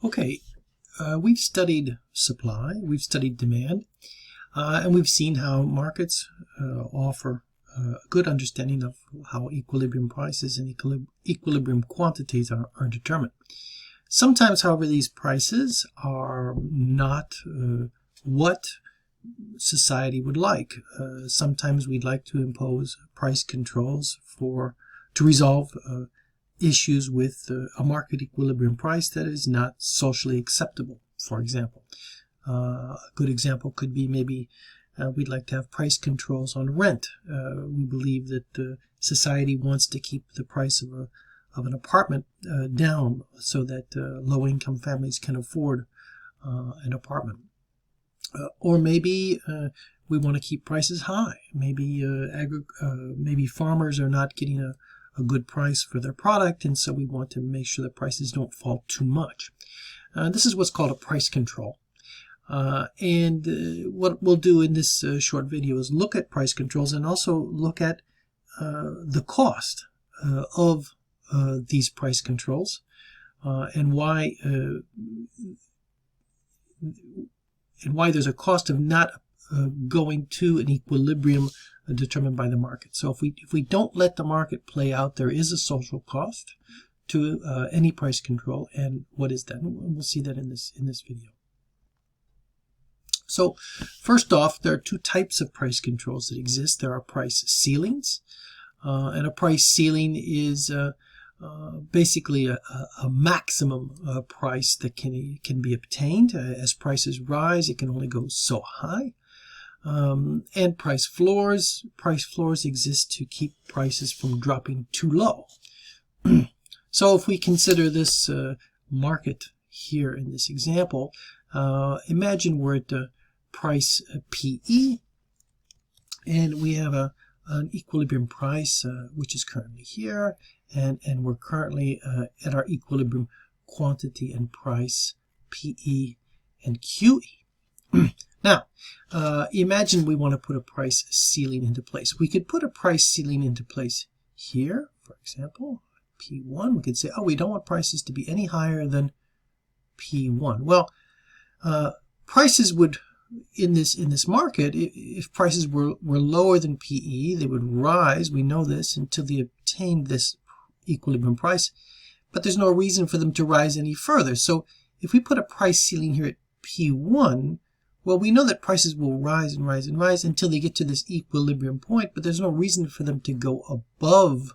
Okay, we've studied supply, we've studied demand, and we've seen how markets offer a good understanding of how equilibrium prices and equilibrium quantities are determined. Sometimes, however, these prices are not what society would like. Sometimes we'd like to impose price controls to resolve issues with a market equilibrium price that is not socially acceptable, for example. A good example could be maybe we'd like to have price controls on rent. We believe that society wants to keep the price of an apartment down so that low-income families can afford an apartment. Or maybe we want to keep prices high. Maybe farmers are not getting a good price for their product, and so we want to make sure the prices don't fall too much. This is what's called a price control. And what we'll do in this short video is look at price controls and also look at the cost of these price controls and why there's a cost of not going to an equilibrium determined by the market. So if we don't let the market play out, there is a social cost to any price control. And what is that? We'll see that in this video. So first off, there are two types of price controls that exist. There are price ceilings, and a price ceiling is basically a maximum price that can be obtained. As prices rise, it can only go so high. And price floors exist to keep prices from dropping too low. So if we consider this market here in this example, imagine we're at price PE, and we have an equilibrium price which is currently here, and we're currently at our equilibrium quantity and price PE and QE. Now, imagine we want to put a price ceiling into place. We could put a price ceiling into place here, for example, P1. We could say, oh, we don't want prices to be any higher than P1. Well, prices would, in this market, if prices were lower than PE, they would rise, we know this, until they obtained this equilibrium price. But there's no reason for them to rise any further. So if we put a price ceiling here at P1, well, we know that prices will rise and rise and rise until they get to this equilibrium point, but there's no reason for them to go above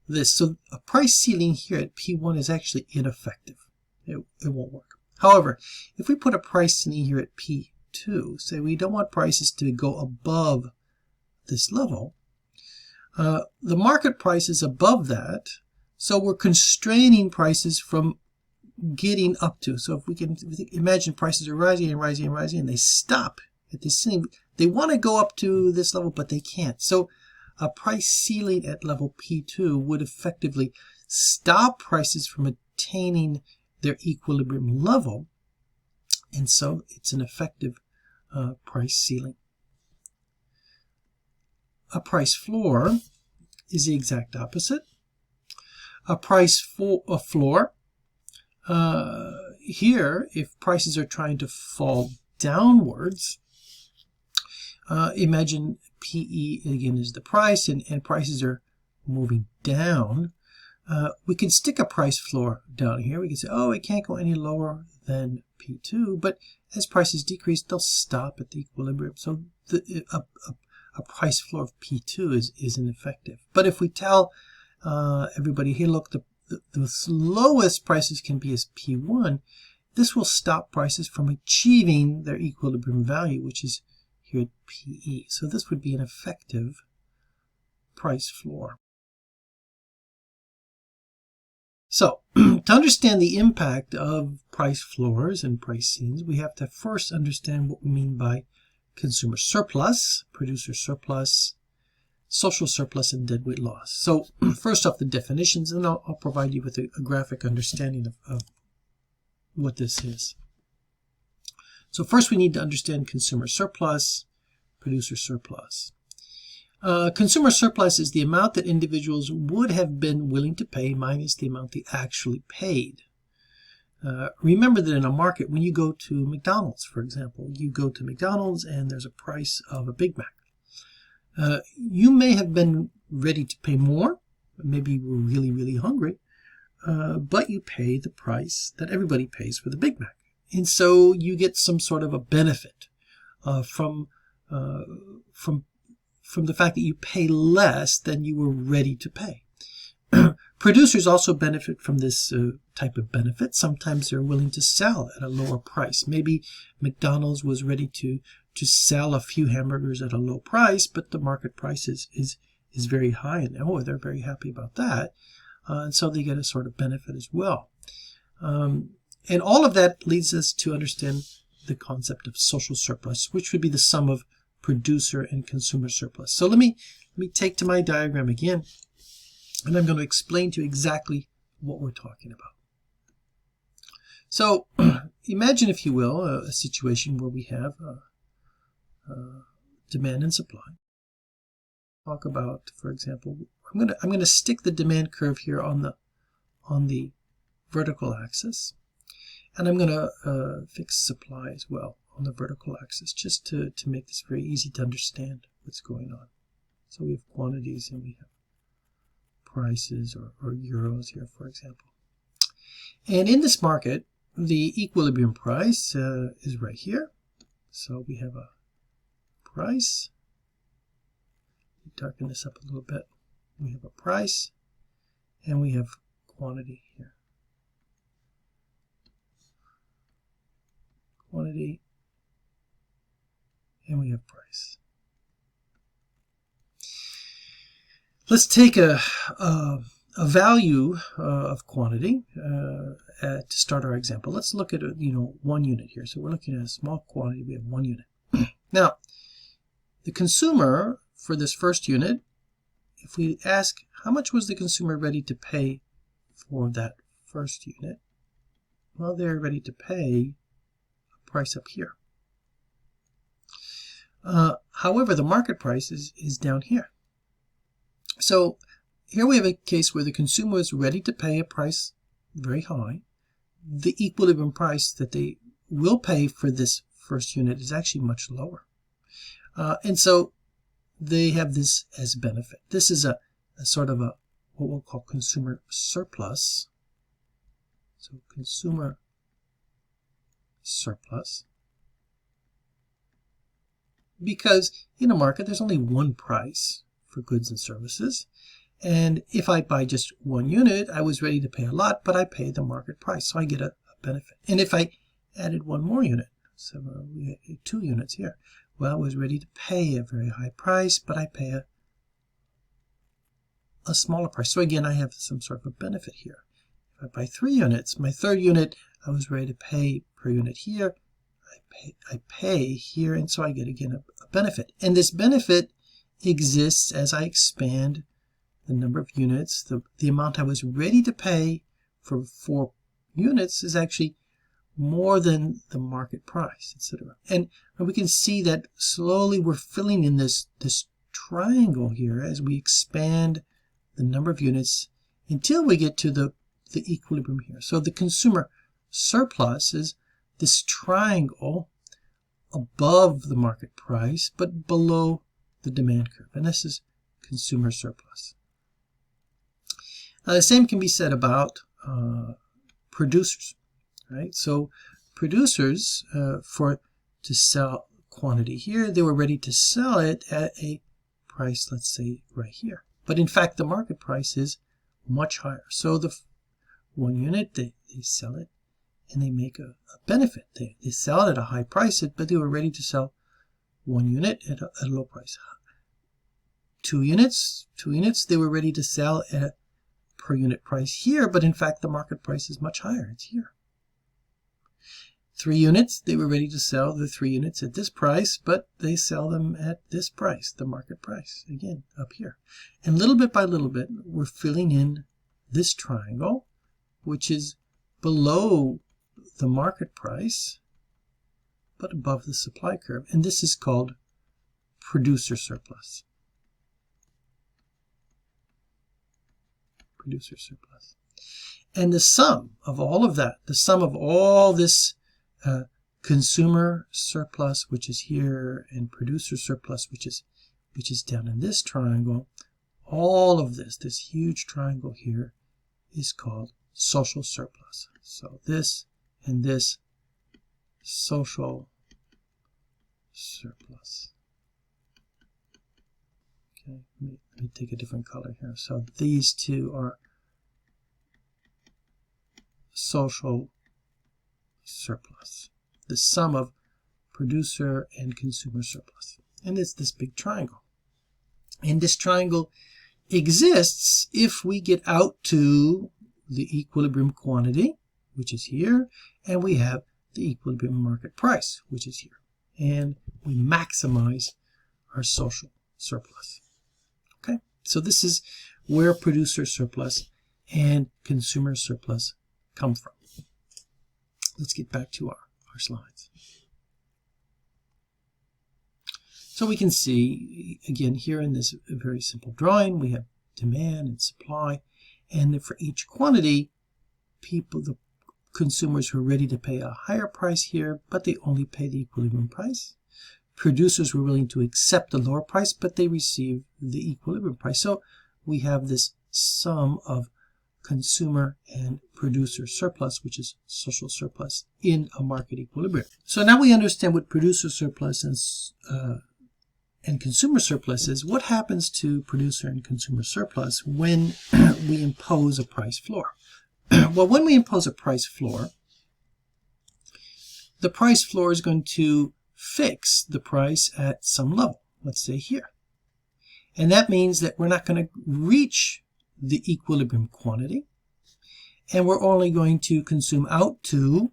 this. So a price ceiling here at P1 is actually ineffective. It won't work. However, if we put a price ceiling here at P2, say we don't want prices to go above this level, the market price is above that, so we're constraining prices from getting up to. So if we can imagine prices are rising and rising and rising, and they stop at this ceiling. They want to go up to this level, but they can't. So a price ceiling at level P2 would effectively stop prices from attaining their equilibrium level, and so it's an effective price ceiling. A price floor is the exact opposite. A price floor, here, if prices are trying to fall downwards, imagine PE again is the price, and prices are moving down. We can stick a price floor down here. We can say, oh, it can't go any lower than P2, but as prices decrease, they'll stop at the equilibrium. So a price floor of P2 is ineffective. But if we tell everybody, hey, look, the lowest prices can be as P1, this will stop prices from achieving their equilibrium value, which is here at PE. So this would be an effective price floor. So to understand the impact of price floors and price ceilings, we have to first understand what we mean by consumer surplus, producer surplus, social surplus, and deadweight loss. So first off, the definitions, and I'll provide you with a graphic understanding of what this is. So first we need to understand consumer surplus, producer surplus. Consumer surplus is the amount that individuals would have been willing to pay minus the amount they actually paid. Remember that in a market, when you go to McDonald's, for example, you go to McDonald's and there's a price of a Big Mac. You may have been ready to pay more, maybe you were really, really hungry, but you pay the price that everybody pays for the Big Mac. And so you get some sort of a benefit from the fact that you pay less than you were ready to pay. Producers also benefit from this type of benefit. Sometimes they're willing to sell at a lower price. Maybe McDonald's was ready to sell a few hamburgers at a low price, but the market price is very high, and they're very happy about that. And so they get a sort of benefit as well. And all of that leads us to understand the concept of social surplus, which would be the sum of producer and consumer surplus. So let me take to my diagram again, and I'm going to explain to you exactly what we're talking about. So imagine, if you will, a situation where we have demand and supply. Talk about, for example, I'm going to stick the demand curve here on the vertical axis, and I'm going to fix supply as well on the vertical axis, just to make this very easy to understand what's going on. So we have quantities and we have prices or euros here, for example. And in this market, the equilibrium price is right here. So we have a price. Darken this up a little bit. We have a price and we have quantity here. Quantity and we have price. Let's take a value of quantity to start our example. Let's look at 1 unit here. So we're looking at a small quantity. We have 1 unit. Now, the consumer for this first unit, if we ask how much was the consumer ready to pay for that first unit, well, they're ready to pay a price up here. However, the market price is down here. So here we have a case where the consumer is ready to pay a price very high. The equilibrium price that they will pay for this first unit is actually much lower. And so they have this as a benefit. This is a sort of what we'll call consumer surplus. So consumer surplus. Because in a market, there's only one price for goods and services. And if I buy just 1 unit, I was ready to pay a lot, but I pay the market price. So I get a benefit. And if I added 1 more unit, so we had 2 units here, well, I was ready to pay a very high price, but I pay a smaller price. So again, I have some sort of a benefit here. If I buy 3 units, my third unit, I was ready to pay per unit here. I pay here, and so I get again a benefit. And this benefit exists as I expand the number of units. The amount I was ready to pay for 4 units is actually more than the market price, etc. And we can see that slowly we're filling in this triangle here as we expand the number of units until we get to the equilibrium here. So the consumer surplus is this triangle above the market price but below the demand curve, and this is consumer surplus. Now, the same can be said about producers, right? So producers, to sell quantity here, they were ready to sell it at a price, let's say right here, but in fact the market price is much higher. So the 1 unit, they sell it and they make a benefit. They sell it at a high price, but they were ready to sell 1 unit at a low price. 2 units, they were ready to sell at a per unit price here, but in fact the market price is much higher. It's here. 3 units, they were ready to sell the 3 units at this price, but they sell them at this price, the market price, again, up here. And little bit by little bit, we're filling in this triangle, which is below the market price, but above the supply curve. And this is called producer surplus. Producer surplus. And the sum of all of that, the sum of all this consumer surplus, which is here, and producer surplus, which is down in this triangle, all of this huge triangle here is called social surplus. So this and this, social surplus. Okay, let me take a different color here. So these two are social surplus, the sum of producer and consumer surplus. And it's this big triangle. And this triangle exists if we get out to the equilibrium quantity, which is here, and we have the equilibrium market price, which is here. And we maximize our social surplus. Okay, so this is where producer surplus and consumer surplus come from. Let's get back to our slides. So we can see, again, here in this very simple drawing, we have demand and supply, and for each quantity, the consumers who are ready to pay a higher price here, but they only pay the equilibrium price. Producers were willing to accept the lower price, but they receive the equilibrium price. So we have this sum of consumer and producer surplus, which is social surplus, in a market equilibrium. So now we understand what producer surplus and consumer surplus is. What happens to producer and consumer surplus when we impose a price floor? Well, when we impose a price floor, the price floor is going to fix the price at some level, let's say here. And that means that we're not going to reach the equilibrium quantity, and we're only going to consume out to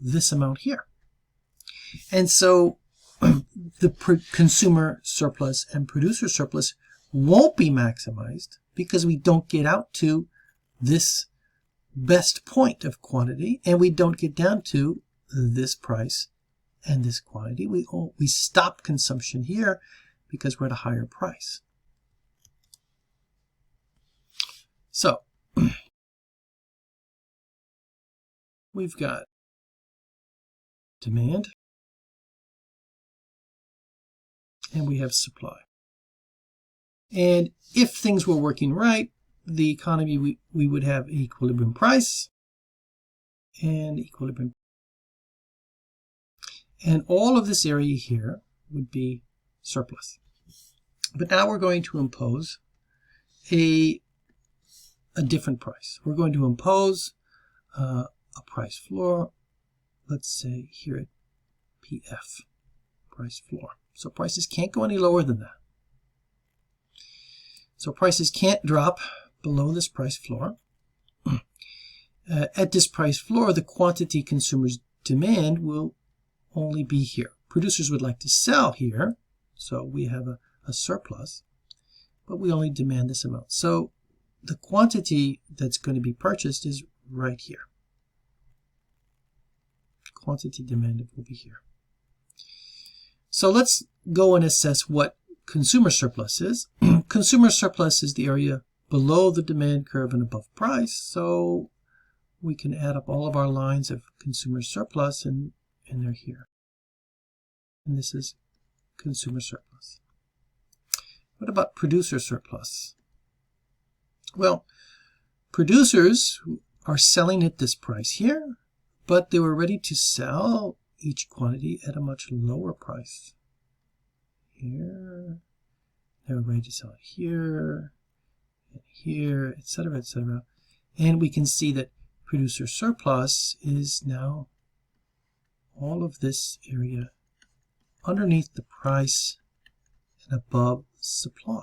this amount here. And so the consumer surplus and producer surplus won't be maximized because we don't get out to this best point of quantity, and we don't get down to this price and this quantity. We stop consumption here because we're at a higher price. So we've got demand and we have supply. And if things were working right, the economy, we would have equilibrium price and equilibrium. And all of this area here would be surplus. But now we're going to impose a different price. We're going to impose a price floor, let's say here at PF, price floor. So prices can't go any lower than that. So prices can't drop below this price floor. At this price floor, the quantity consumers demand will only be here. Producers would like to sell here, so we have a surplus, but we only demand this amount. So the quantity that's going to be purchased is right here. Quantity demanded will be here. So let's go and assess what consumer surplus is. Consumer surplus is the area below the demand curve and above price. So we can add up all of our lines of consumer surplus, and they're here. And this is consumer surplus. What about producer surplus? Well, producers are selling at this price here, but they were ready to sell each quantity at a much lower price. Here, they were ready to sell it here, and here, etc., etc. And we can see that producer surplus is now all of this area underneath the price and above supply.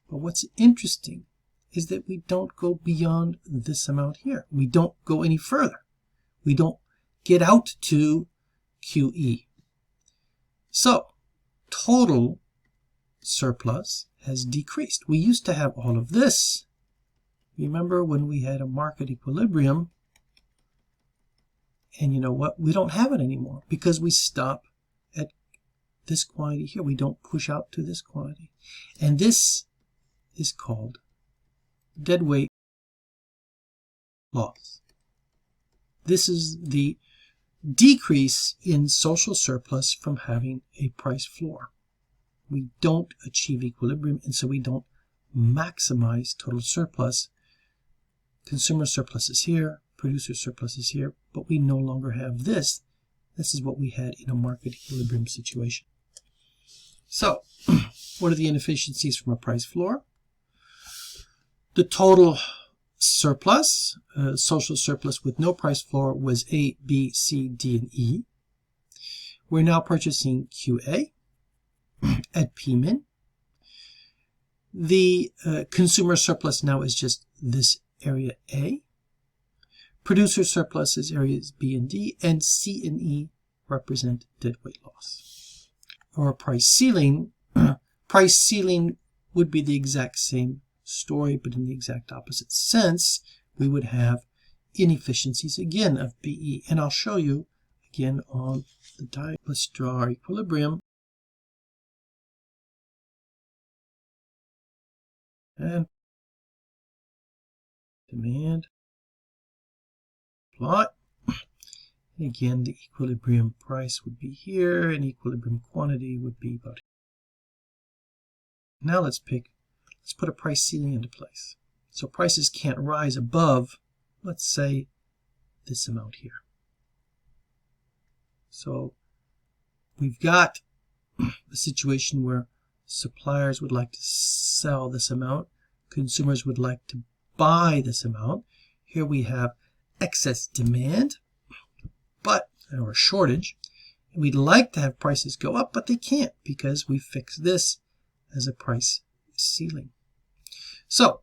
But what's interesting is that we don't go beyond this amount here. We don't go any further. We don't get out to QE. So total surplus has decreased. We used to have all of this. Remember when we had a market equilibrium? And you know what? We don't have it anymore because we stop at this quantity here. We don't push out to this quantity. And this is called deadweight loss. This is the decrease in social surplus from having a price floor. We don't achieve equilibrium, and so we don't maximize total surplus. Consumer surplus is here, producer surplus is here, but we no longer have this. This is what we had in a market equilibrium situation. So, what are the inefficiencies from a price floor? The total surplus, social surplus with no price floor, was A, B, C, D, and E. We're now purchasing QA at P-min. The consumer surplus now is just this area A. Producer surplus is areas B and D, and C and E represent deadweight loss. Or a price ceiling. Price ceiling would be the exact same story, but in the exact opposite sense. We would have inefficiencies again of BE, and I'll show you again on the diagram. Let's draw our equilibrium. And demand plot. Again, the equilibrium price would be here, and equilibrium quantity would be about here. Now let's put a price ceiling into place. So prices can't rise above, let's say, this amount here. So we've got a situation where suppliers would like to sell this amount, consumers would like to buy this amount. Here we have excess demand, or a shortage. And we'd like to have prices go up, but they can't because we fixed this as a price ceiling. So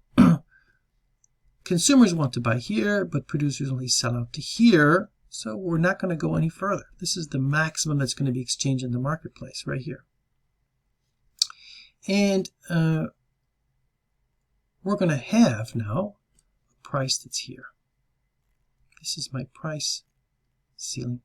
consumers want to buy here, but producers only sell out to here. So we're not going to go any further. This is the maximum that's going to be exchanged in the marketplace right here. And we're going to have now a price that's here. This is my price ceiling.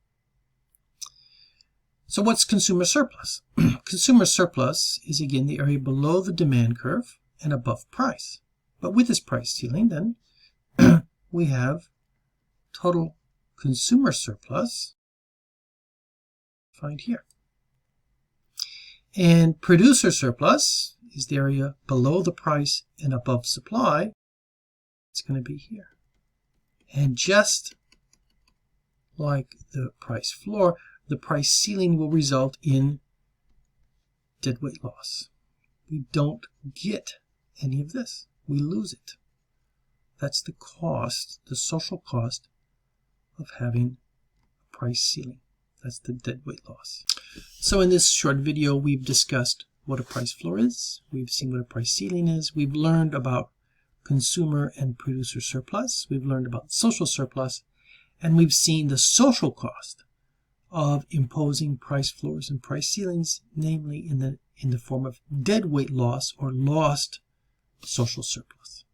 So what's consumer surplus? Consumer surplus is again the area below the demand curve and above price. But with this price ceiling, then we have total consumer surplus, find here. And producer surplus is the area below the price and above supply. It's going to be here. And just like the price floor, the price ceiling will result in deadweight loss. We don't get any of this. We lose it. That's the cost, the social cost of having a price ceiling. That's the deadweight loss. So in this short video, we've discussed what a price floor is. We've seen what a price ceiling is. We've learned about consumer and producer surplus. We've learned about social surplus. And we've seen the social cost of imposing price floors and price ceilings, namely in the form of deadweight loss or lost social surplus.